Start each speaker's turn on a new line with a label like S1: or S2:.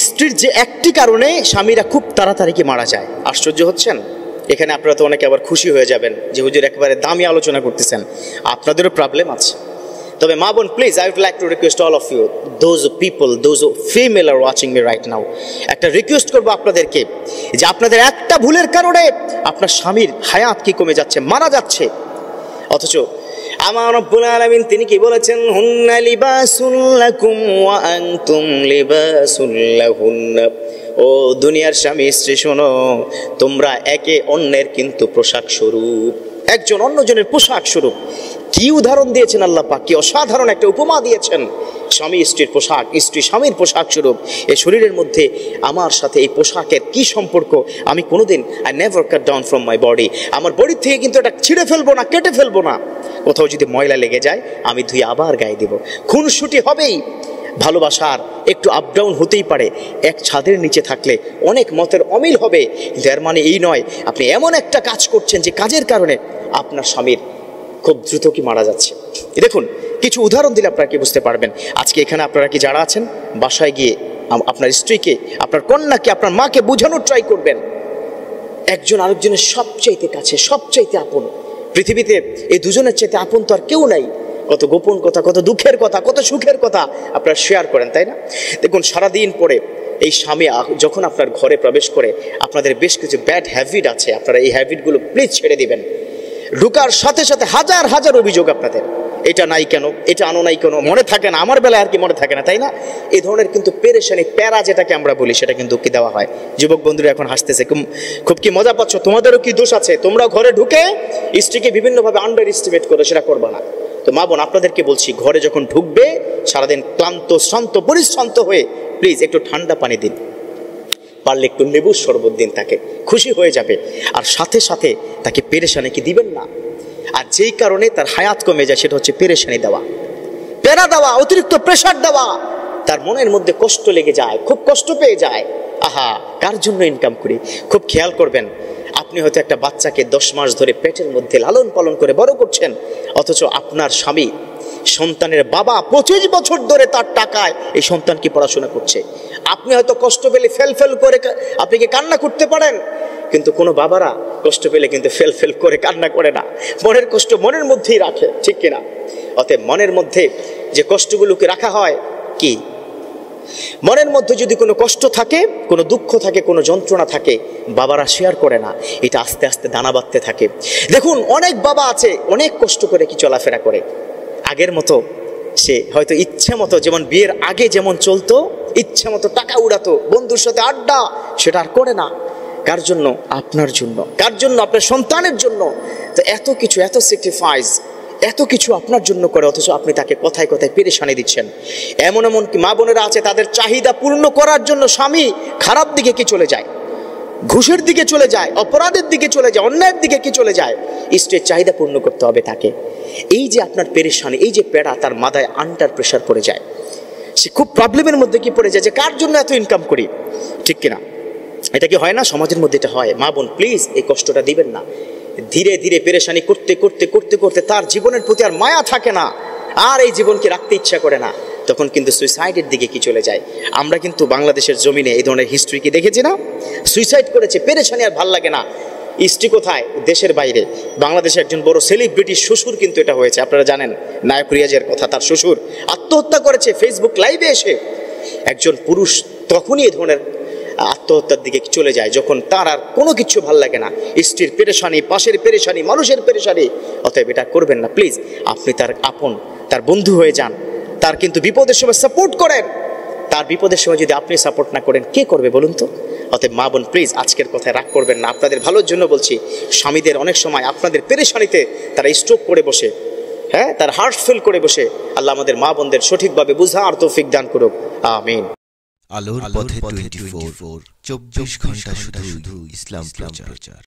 S1: স্ত্রীর যে একটি কারণে স্বামীরা খুব তাড়াতাড়ি কি মারা যায়। আশ্চর্য হচ্ছেন? এখানে আপনারা তো অনেকে আবার খুশি হয়ে যাবেন যে হুজুর একেবারে দামি আলোচনা করতেছেন, আপনাদেরও প্রবলেম আছে। তবে মা বোন, please, I would like to request all of you, those people, those female are watching me right now, একটা রিকোয়েস্ট করবো আপনাদেরকে যে আপনাদের একটা ভুলের কারণে আপনার স্বামীর হায়াত কি কমে যাচ্ছে, মারা যাচ্ছে। অথচ আমার রব্বুল আলামিন তিনি কি বলেছেন? হুন্না লিবাসুল লাকুম ওয়া আনতুম লিবাসুল লাহুন্না। ও দুনিয়ার স্বামী স্ত্রী শোনো, তোমরা একে অন্যের কিন্তু পোশাক স্বরূপ, একজন অন্যজনের পোশাক স্বরূপ। কি উদাহরণ দিয়েছেন আল্লাহ পাক, কি অসাধারণ একটা উপমা দিয়েছেন। স্বামী স্ত্রীর পোশাক, স্ত্রী স্বামীর পোশাক স্বরূপ। এই শরীরের মধ্যে আমার সাথে এই পোশাকের কি সম্পর্ক? আমি কোনোদিন I never cut down from my body, আমার বডি থেকে কিন্তু এটা ছিঁড়ে ফেলবো না, কেটে ফেলবো না। কোথাও যদি ময়লা লেগে যায় আমি ধুয়ে আবার গায়ে দেব। খুনসুটি হবেই, ভালোবাসার একটু আপ ডাউন হতেই পারে। এক ছাদের নিচে থাকলে অনেক মতের অমিল হবে, কিন্তু এর মানে এই নয় আপনি এমন একটা কাজ করছেন যে কাজের কারণে আপনার স্বামীর খুব দ্রুত কি মারা যাচ্ছে। দেখুন, কিছু উদাহরণ দিলে আপনারা কি বুঝতে পারবেন। আজকে এখানে আপনারা কি যারা আছেন, বাসায় গিয়ে আপনার স্ত্রীকে, আপনার কন্যাকে, আপনার মাকে বোঝানোর ট্রাই করবেন একজন আরেকজনের সবচাইতে কাছে, সবচাইতে আপন। পৃথিবীতে এই দুজনের চাইতে আপন তো আর কেউ নাই। কত গোপন কথা, কত দুঃখের কথা, কত সুখের কথা আপনারা শেয়ার করেন, তাই না? দেখুন, সারাদিন পরে এই স্বামী যখন আপনার ঘরে প্রবেশ করে, আপনাদের বেশ কিছু ব্যাড হ্যাবিট আছে, আপনারা এই হ্যাবিটগুলো প্লিজ ছেড়ে দিবেন। ঢুকার সাথে সাথে হাজার হাজার অভিযোগ আপনাদের, এটা নাই কেন, এটা আনো নাই কেন, মনে থাকে না, আমার বেলায় আর কি মনে থাকে না, তাই না? এই ধরনের কিন্তু পেরেশানি, প্যারা যেটাকে আমরা বলি, সেটা কিন্তু কি দেওয়া হয়। যুবক বন্ধুরা এখন হাসতেছে, খুব কি মজা পাচ্ছ? তোমাদেরও কি দোষ আছে? তোমরা ঘরে ঢুকে স্ত্রীকে বিভিন্নভাবে আন্ডার এস্টিমেট করো, সেটা করবা না। তো মা বোন, আপনাদেরকে বলছি, ঘরে যখন ঢুকবে সারাদিন ক্লান্ত, শ্রান্ত, পরিশ্রান্ত হয়ে প্লিজ একটু ঠান্ডা পানি দিন, পারলে একটু লেবুর শরবত দিন, তাকে খুশি হয়ে যাবে। আর সাথে সাথে তাকে পেরেশানি কি দিবেন না। আর যেই কারণে তার হায়াত কমে যায় সেটা হচ্ছে পেরেশানি দেওয়া, প্যারা দেওয়া, অতিরিক্ত প্রেশার দেওয়া। তার মনের মধ্যে কষ্ট লেগে যায়, খুব কষ্ট পেয়ে যায়। আহা, কার জন্য ইনকাম করি? খুব খেয়াল করবেন, আপনি হয়তো একটা বাচ্চাকে 10 মাস ধরে পেটের মধ্যে লালন পালন করে বড় করছেন, অথচ আপনার স্বামী সন্তানের বাবা 25 বছর ধরে তার টাকায় এই সন্তানকে পড়াশোনা করছে। আপনি হয়তো কষ্ট পেলে ফেল ফেল করে আপনি কি কান্না করতে পারেন, কিন্তু কোনো বাবারা কষ্ট পেলে কিন্তু ফেল ফেল করে কান্না করে না, মনের কষ্ট মনের মধ্যেই রাখে, ঠিক কিনা? অতএব মনের মধ্যে যে কষ্টগুলোকে রাখা হয়, কি মনের মধ্যে যদি কোনো কষ্ট থাকে, কোনো দুঃখ থাকে, কোনো যন্ত্রণা থাকে, বাবারা শেয়ার করে না, এটা আস্তে আস্তে দানা বাঁধতে থাকে। দেখুন, অনেক বাবা আছে অনেক কষ্ট করে কি চলাফেরা করে, আগের মতো সে হয়তো ইচ্ছে মতো, যেমন বিয়ের আগে যেমন চলতো, ইচ্ছে মতো টাকা উড়াতো, বন্ধুর সাথে আড্ডা, সেটা আর করে না। কার জন্য? আপনার জন্য। কার জন্য? আপনার সন্তানের জন্য। তো এত কিছু, এত স্যাক্রিফাইস, এত কিছু আপনার জন্য করে, অথচ আপনি তাকে কথায় কথায় পেরেশানি দিচ্ছেন। এমন এমন কি মা বোনেরা আছে, তাদের চাহিদা পূর্ণ করার জন্য স্বামী খারাপ দিকে কি চলে যায়, ঘুষের দিকে চলে যায়, অপরাধের দিকে চলে যায়, অন্যায়ের দিকে কি চলে যায়। স্ত্রীর চাহিদা পূর্ণ করতে হবে তাকে। এই যে আপনার পেরেশানি, এই যে প্যারা, তার মাথায় আন্ডার প্রেশার পড়ে যায়, সে খুব প্রবলেমের মধ্যে কি পড়ে যায় যে কার জন্য এত ইনকাম করি, ঠিক কিনা? এটা কি হয় না? সমাজের মধ্যে এটা হয়। মা বোন, প্লিজ এই কষ্টটা দিবেন না। ধীরে ধীরে পেরেশানি করতে করতে করতে করতে তার জীবনের প্রতি আর মায়া থাকে না, আর এই জীবনকে রাখতে ইচ্ছা করে না, তখন কিন্তু সুইসাইডের দিকে কি চলে যায়। আমরা কিন্তু বাংলাদেশের জমিনে এই ধরনের হিস্ট্রি কি দেখেছি না? সুইসাইড করেছে, পেরেশানি আর ভাল লাগে না। স্ত্রী কোথায়? দেশের বাইরে। বাংলাদেশের একজন বড় সেলিব্রিটি শ্বশুর কিন্তু এটা হয়েছে, আপনারা জানেন, নায়ক রিয়াজের কথা, তার শ্বশুর আত্মহত্যা করেছে ফেসবুক লাইভে এসে। একজন পুরুষ তখনই এই ধরনের আত্মহত্যার দিকে চলে যায় যখন তার আর কোনো কিছু ভাল লাগে না, স্ত্রীর পেরেশানি, পাশের পেরেশানি, মানুষের পেরেশানি। অতএব এটা করবেন না প্লিজ। আপনি তার আপন, তার বন্ধু হয়ে যান, তার কিন্তু বিপদের সময় সাপোর্ট করেন। তার বিপদের সময় যদি আপনি সাপোর্ট না করেন, কে করবে বলুন তো? অতএব মা বোন, প্লিজ আজকের কথায় রাগ করবেন না, আপনাদের ভালোর জন্য বলছি। স্বামীদের অনেক সময় আপনাদের পেরেশানিতে তারা স্ট্রোক করে বসে, হ্যাঁ, তার হার্ট ফেল করে বসে। আল্লাহ আমাদের মা বোনদের সঠিকভাবে বুঝার তৌফিক দান করুক, আমিন।
S2: আলোর পথে 24, 24 ঘন্টা শুধু ইসলাম প্রচার।